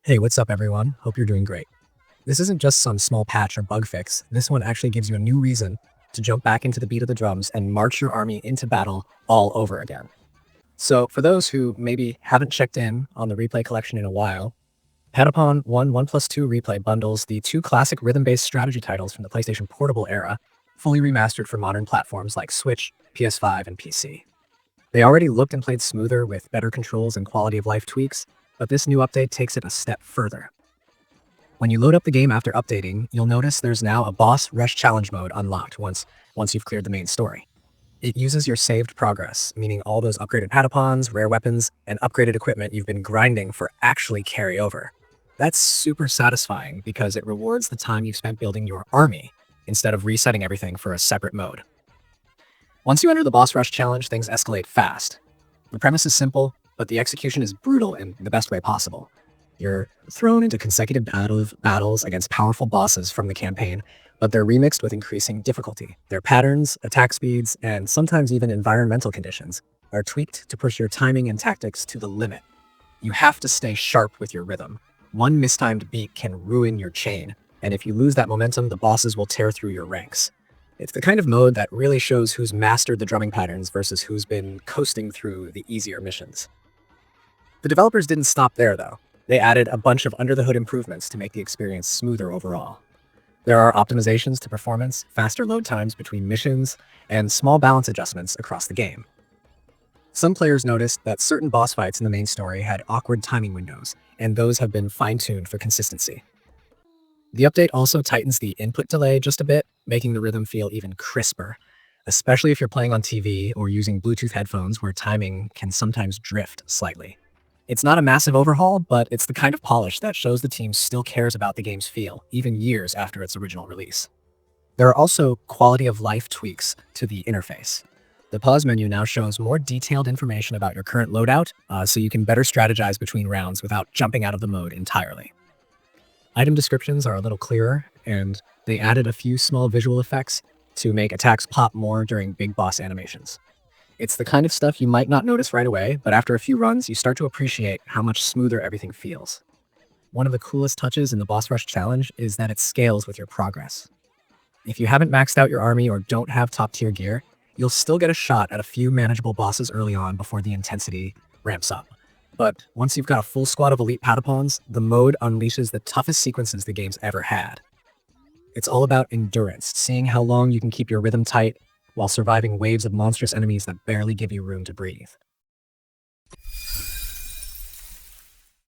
Hey, what's up everyone? Hope you're doing great. This isn't just some small patch or bug fix. This one actually gives you a new reason to jump back into the beat of the drums and march your army into battle all over again. So for those who maybe haven't checked in on the replay collection in a while, Patapon 1+2 replay bundles the two classic rhythm-based strategy titles from the PlayStation Portable era, fully remastered for modern platforms like Switch, PS5, and PC. They already looked and played smoother with better controls and quality of life tweaks, but this new update takes it a step further. When you load up the game after updating, you'll notice there's now a boss rush challenge mode unlocked once you've cleared the main story. It uses your saved progress, meaning all those upgraded Patapons, rare weapons, and upgraded equipment you've been grinding for actually carry over. That's super satisfying because it rewards the time you've spent building your army instead of resetting everything for a separate mode. Once you enter the boss rush challenge, things escalate fast. The premise is simple, but the execution is brutal in the best way possible. You're thrown into consecutive battles against powerful bosses from the campaign, but they're remixed with increasing difficulty. Their patterns, attack speeds, and sometimes even environmental conditions are tweaked to push your timing and tactics to the limit. You have to stay sharp with your rhythm. One mistimed beat can ruin your chain, and if you lose that momentum, the bosses will tear through your ranks. It's the kind of mode that really shows who's mastered the drumming patterns versus who's been coasting through the easier missions. The developers didn't stop there, though. They added a bunch of under-the-hood improvements to make the experience smoother overall. There are optimizations to performance, faster load times between missions, and small balance adjustments across the game. Some players noticed that certain boss fights in the main story had awkward timing windows, and those have been fine-tuned for consistency. The update also tightens the input delay just a bit, making the rhythm feel even crisper, especially if you're playing on TV or using Bluetooth headphones where timing can sometimes drift slightly. It's not a massive overhaul, but it's the kind of polish that shows the team still cares about the game's feel, even years after its original release. There are also quality of life tweaks to the interface. The pause menu now shows more detailed information about your current loadout, so you can better strategize between rounds without jumping out of the mode entirely. Item descriptions are a little clearer, and they added a few small visual effects to make attacks pop more during big boss animations. It's the kind of stuff you might not notice right away, but after a few runs, you start to appreciate how much smoother everything feels. One of the coolest touches in the boss rush challenge is that it scales with your progress. If you haven't maxed out your army or don't have top tier gear, you'll still get a shot at a few manageable bosses early on before the intensity ramps up. But once you've got a full squad of elite Patapons, the mode unleashes the toughest sequences the game's ever had. It's all about endurance, seeing how long you can keep your rhythm tight while surviving waves of monstrous enemies that barely give you room to breathe.